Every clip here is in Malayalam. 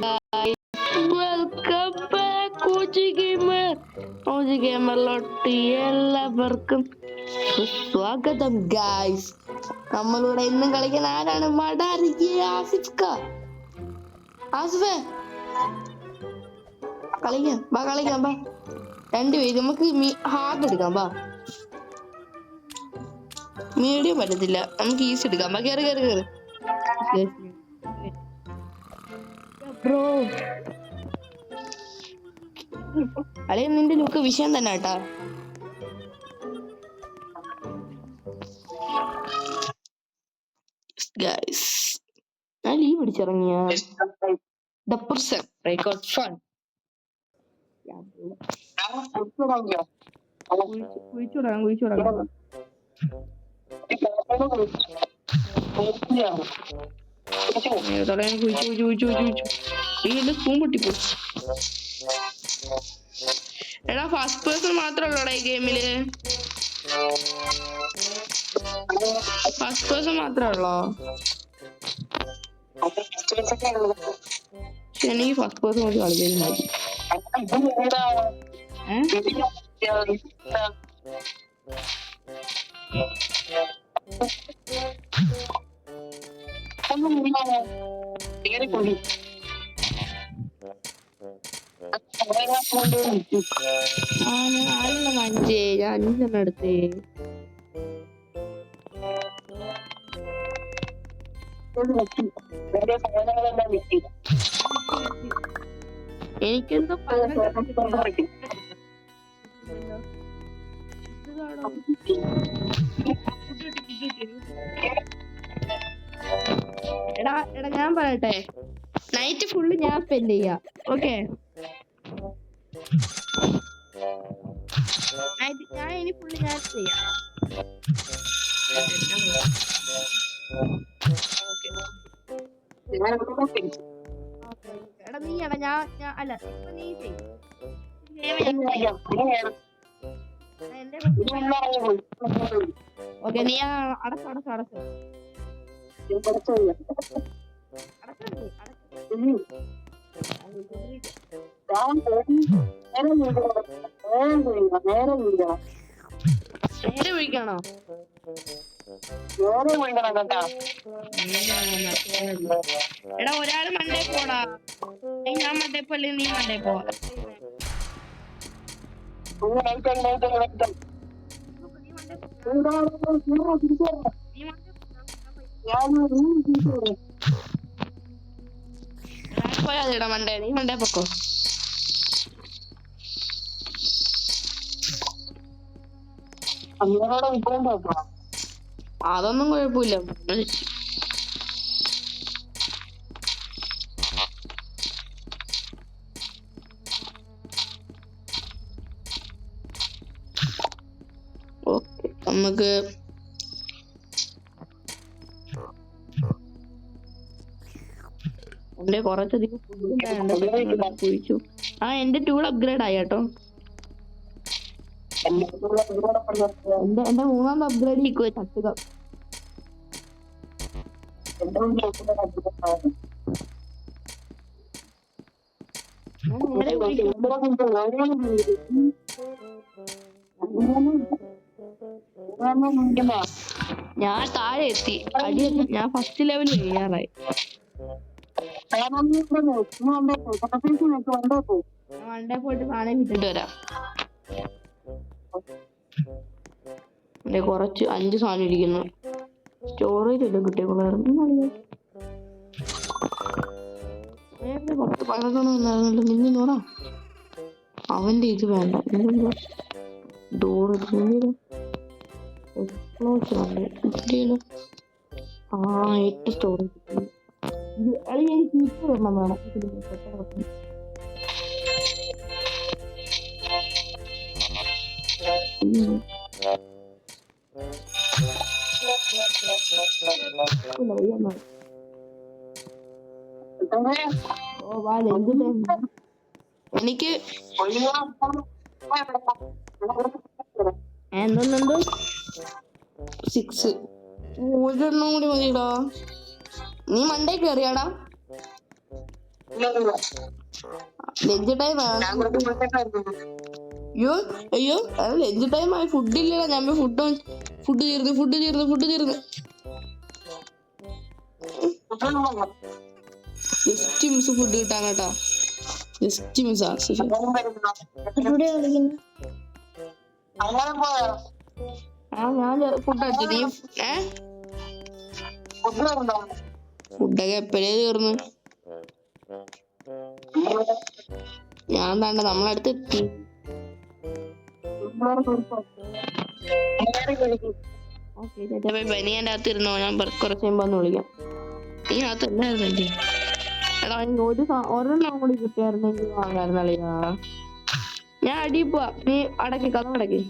guys, welcome back OG Gamer എല്ലാവർക്കും സ്വാഗതം ഗായ്സ്. നമ്മളിവിടെ ഇന്നും കളിക്കാൻ ആരാണ്? ആസിഫേ കളിക്കാം ബാ രണ്ടുപേര്. നമുക്ക് ഹാർഡ് എടുക്കാം ബാ. മീഡിയം പറ്റത്തില്ല, നമുക്ക് ഈസി എടുക്കാം ബാ. കേറി ബ്രോ. അല്ലെ നിന്റെ ലുക്ക് വിഷയം തന്നെ കേട്ടാ. ഗൈസ് ഞാൻ ലീവ് പിടിച്ചിറങ്ങിയ കുഴിച്ചുവിടാം. എടാ ഫസ്റ്റ് പേഴ്സൺ മാത്രമല്ലോടാ ഈ ഗെയിമില്? ഫസ്റ്റ് പേഴ്സൺ മാത്രമേ ഉള്ളോ? എനിക്ക് ഫസ്റ്റ് പേഴ്സൺ കൊണ്ട് കളിക്കാൻ മതി. മഞ്ചേ ഞാൻ 5 എടുത്തേ. എനിക്കെന്തോ എടാ ഞാൻ പറയട്ടെ, നൈറ്റ് ഫുള്ള് ഞാൻ സ്പെൻഡ് ചെയ്യാം. ഓക്കെ, ഞാൻ ഇനി ഫുള്ള് ഞാൻ ചെയ്യാം. എടാ നീ ഞാൻ അല്ല ഇപ്പൊ നീ ചെയ്യും. ഓക്കെ, നീ അടച്ചു. നേരെ വിളിക്കണോ? എടാ ഒരാള് മണ്ടേ പോടാ. ഞാൻ മണ്ടേ പോലെ നീ മണ്ടേ പോ. പോയാ മണ്ടേ, നീ മണ്ടേ പൊക്കോ. അതൊന്നും കുഴപ്പമില്ല. ഓക്കെ, നമുക്ക് എന്റെ കുറച്ചധികം കുഴിച്ചു. എന്റെ ടൂൾ അപ്ഗ്രേഡ് ആയി കേട്ടോ. എന്റെ 3ാമത്തെ അപ്ഗ്രേഡ് തട്ടുക. ഞാൻ താഴെ എത്തി. ഞാൻ ഫസ്റ്റ് ലെവൽ ചെയ്യാറായി. വണ്ടേ പോയിട്ട് സാധനം കിട്ടിട്ട് വരാം. കുറച്ച് 5 സാധനം ഇരിക്കുന്നു. സ്റ്റോറേജ് എല്ലാം കിട്ടിയപ്പോഴായിരുന്നു. കുറച്ച് പഴക്കണം എന്നായിരുന്നല്ലോ. നിന്നോടാ അവന്റെ ഇത് വേണ്ട. Door 8 storage. എനിക്ക് ഇപ്പൊ വരണം വേണം. എനിക്ക് എന്തോ 6 ഒരെണ്ണം കൂടി മതിടാ. നീ മണ്ടേ കയറിയാടാ? ലഞ്ച് ടൈം അയ്യോ അയ്യോ ലഞ്ച് ടൈം ആയി. ഫുഡ് ഇല്ലടാ. ഞാൻ ഫുഡ് തീർന്ന് ജസ്റ്റ് മിസ് ഫുഡ് കിട്ടാൻ കേട്ടാ. Just miss. ഞാൻ ഫുഡ് അടിച്ചു. നീ ഫുഡൊക്കെ എപ്പോഴേ തീർന്നു. ഞാൻ താണ്ട നമ്മളടുത്ത് എത്തി. നീ എൻ്റെ അകത്ത് ഇരുന്നോ. ഞാൻ കുറച്ച് കഴിയുമ്പോ ഒന്ന് വിളിക്കാം. നീ അകത്ത് എല്ലായിരുന്നല്ലേ? എടാ ഒരെണ്ണം കൂടി കിട്ടിയായിരുന്നെങ്കിൽ വാങ്ങായിരുന്നളിയാ. ഞാൻ അടി പോവാ. നീ അടക്കി കഥ അടക്കി.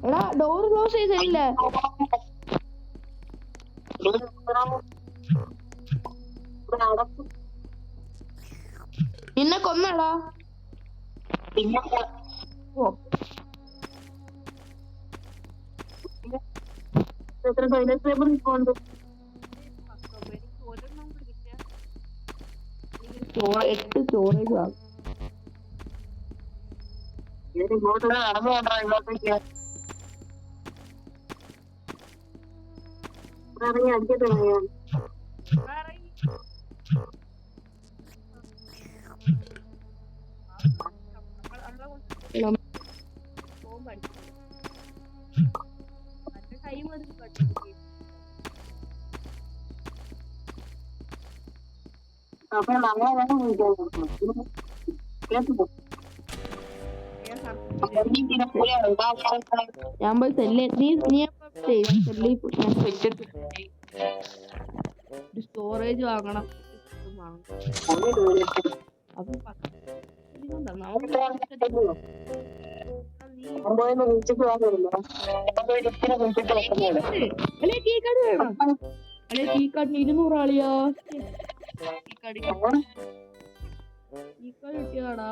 എടാ ഡോർ ക്ലോസ് ചെയ്തില്ലേ? നിന്നെ കൊന്നടാ. എത്ര ടോയ്ലറ്റ് പേപ്പർ ഉണ്ട്? 8 സ്റ്റോറേജ് ആകും. നടന്നു പോണ്ടാ ഇങ്ങോട്ടേക്ക്. അപ്പൊ ഞാൻ പോയി സ്റ്റോറേജ് വാങ്ങണം. $200 ആളിയാ. കിട്ടിയാടാ.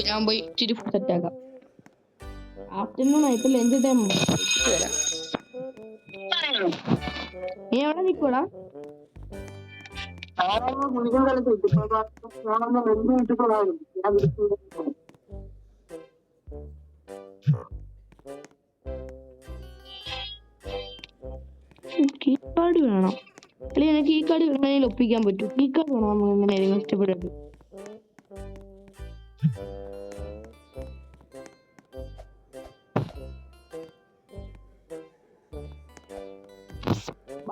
ഞാൻ പോയി ഇച്ചിരി സെറ്റ് ആക്കാം. ആഫ്റ്റർനൂൺ ആയിട്ട് ലഞ്ച് ടൈം വരാം. നീ എവിടെ നിൽക്കൂടാ? കീപാഡ് വേണം. അല്ലെങ്കിൽ എനിക്ക് ഈ കാർഡ് എങ്ങനെയും ഒപ്പിക്കാൻ പറ്റും. ഈ കാർഡ് വേണം നമ്മൾ എങ്ങനെയായിരുന്നു ഇഷ്ടപ്പെടുന്നത്.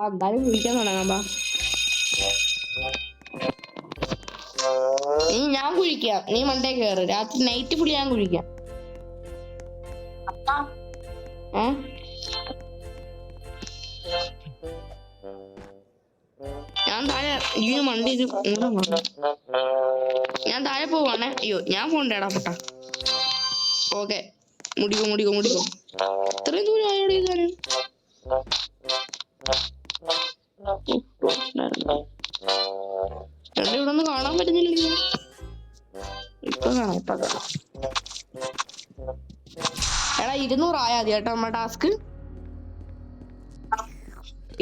എന്തായാലും കുഴിക്കാൻ തുടങ്ങാം. ഞാൻ കുഴിക്കാം, നീ മണ്ടേ കയറ്. രാത്രി നൈറ്റ് ഫുള്ളി ഞാൻ കുഴിക്കാം. ഞാൻ താഴെ മണ്ടി ഞാൻ താഴെ പോവാണേ. അയ്യോ ഞാൻ പോണ്ടേടാ പൊട്ടാ. ഓക്കെ മുടിക്കോ. ഇത്രയും ദൂരം ആയോടെ ഇതാനും. ഇവിടെ ഒന്നും കാണാൻ പറ്റുന്നില്ല. ഇപ്പൊ കാണാം. എടാ 200 ആയാ മതി കേട്ടോ നമ്മുടെ ടാസ്ക്.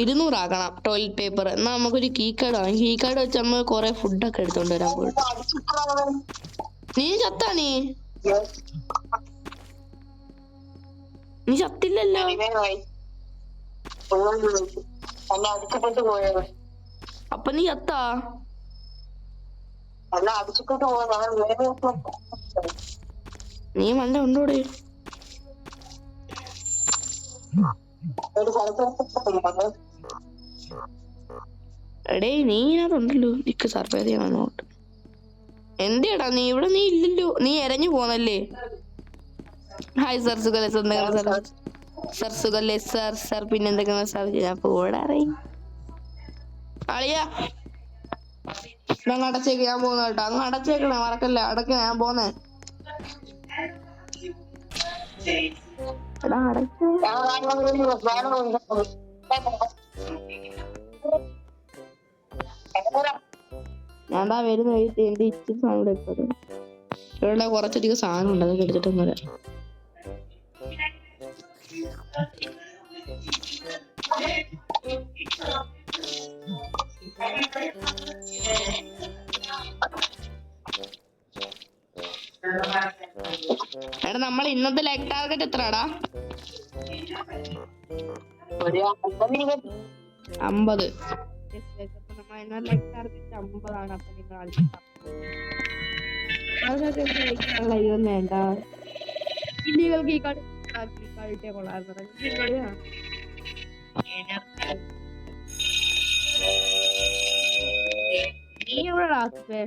200 ആക്കണം ടോയ്ലറ്റ് പേപ്പർ. എന്നാ നമുക്കൊരു കീ കാർഡ് വാങ്ങി. കീ കാർഡ് വെച്ച് നമ്മൾ കൊറേ ഫുഡൊക്കെ എടുത്തോണ്ട് വരാൻ പോയിട്ട്. നീ ചത്താ? നീ ചത്തില്ലല്ലോ. അപ്പൊ നീ ചത്താ? നീ മണ്ട ഉണ്ടോടെ? എടേ നീ ഇതിനകത്തുണ്ടല്ലോ. നിക്ക് സർപ്രൈസ് ചെയ്യണം അങ്ങോട്ട്. എന്തിയടാ നീ ഇവിടെ? നീ ഇല്ലല്ലോ. നീ എരഞ്ഞു പോന്നല്ലേ? ഹായ് സർ, സുഖല്ലേ? സർ സുഖല്ലേ സർ? പിന്നെന്തൊക്കെയാണ് സാർ? ഞാൻ പോടാ അളിയാ. അങ്ങ് അടച്ചേക്ക്, ഞാൻ പോന്ന കേട്ടോ. അങ്ങ് അടച്ചേക്കണേ, മറക്കല്ലേ. അടക്ക, ഞാൻ പോന്നേ. എടാ അടയ്ക്കോ. ഞാൻ വരുന്ന വഴിട്ട് എന്റെ ഇച്ചിരി സൗണ്ട് ഇട്ടത്. ഇവിടെ കുറച്ചധികം സാധനം ഉണ്ട്, അതൊക്കെ എടുത്തിട്ടൊന്നും വരാം. എടാ നമ്മൾ ഇന്നത്തെ ലൈക്ക് ടാർഗറ്റ് എത്രടാ? 50. നമ്മൾ ഇന്നത്തെ ലൈക്ക് ടാർഗറ്റ് 50 അപ്പൊ നിങ്ങൾ ഇതൊന്നും വേണ്ട. ഇല്ലികൾക്ക് ഈ കളി കളിട്ടേ കൊള്ളായിരുന്നു. നീ എവിടെ ആക്കേ?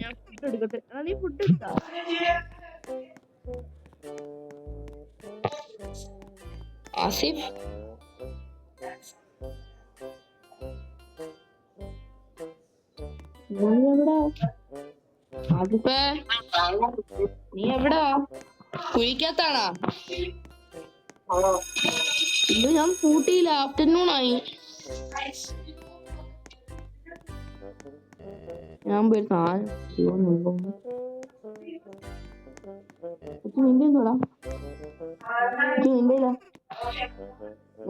ഞാൻ ഫുഡ് എടുക്കട്ടെ. നീ ഫുഡ് എടുത്താ? ആസിഫ് നീ എവിടാ? കുഴിക്കത്താണാ? ഇല്ല ഞാൻ പൂട്ടിയില്ല, ആഫ്റ്റർനൂൺ ആയി. ഞാൻ പോയിരുന്നാ നിന്റെ എന്തോടാ നിന്റെ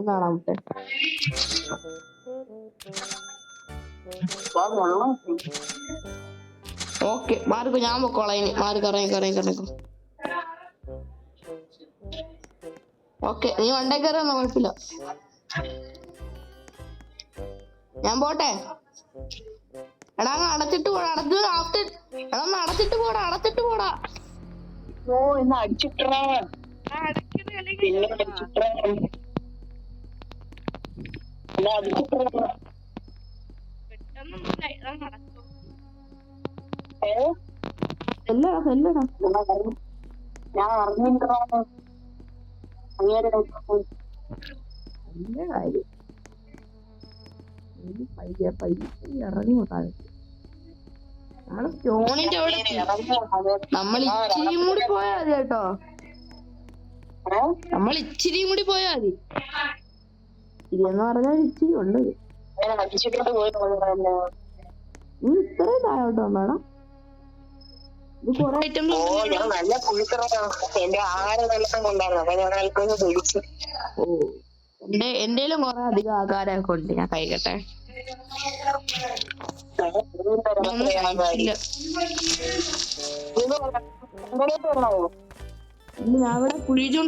കാണാൻ വിട്ടെ. ഓക്കെ മാറിക്കോ, ഞാൻ പൊക്കോളാം. ഇനി മാറി കറങ്ങിക്കോ. ഓക്കെ നീ വണ്ടേ കയറിയൊന്നും കുഴപ്പമില്ല. ഞാൻ പോട്ടെ. എടാ അടച്ചിട്ട് പോടാ, അടച്ചിട്ട് പോടാ. ഓ ഇന്ന് അടിച്ചിട്ടേ ഞാൻ അറിഞ്ഞിട്ടോ ഇറങ്ങി സ്റ്റോണിന്റെ അവിടെ നമ്മൾ ഇച്ചിരിയും കൂടി പോയാ മതി കേട്ടോ. നമ്മൾ ഇച്ചിരിയും കൂടി പോയാ മതി. ഇതെന്ന് പറഞ്ഞാൽ ഇച്ചിരി ഉണ്ട്. നീ ഇത്രയും താഴോട്ടോ മേഡം? ഇത് കൊറേ ഐറ്റംസ്. ഓ എന്റെയിലും കൊറേ അധികം ആകാരമൊക്കെ ഉണ്ട്, ഞാൻ കഴിക്കട്ടെ. ഞാൻ ഇവിടെ കുഴിക്കാൻ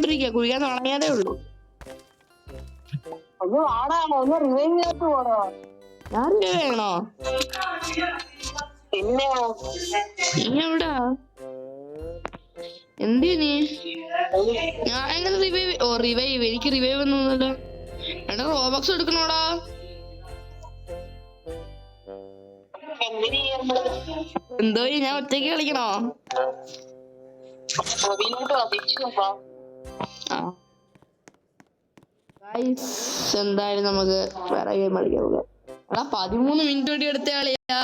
തുടങ്ങിയതേ ഉള്ളൂ. ഞാൻ വേണോ? നീ എവിടാ? എന്ത് നീ? ഞാൻ എങ്ങനെ റിവൈവ്? എനിക്ക് റിവൈവ് ഒന്നുമില്ല. എടാ റോബക്സ് എടുക്കണോടാ? എന്തോ ഞാൻ ഒറ്റയ്ക്ക് കളിക്കണോ? എന്തായാലും നമുക്ക് വേറെ ഗെയിം കളിക്കാൻ പോകാം. എടാ 13 മിനിറ്റ് വേണ്ടി എടുത്ത കളിയാ.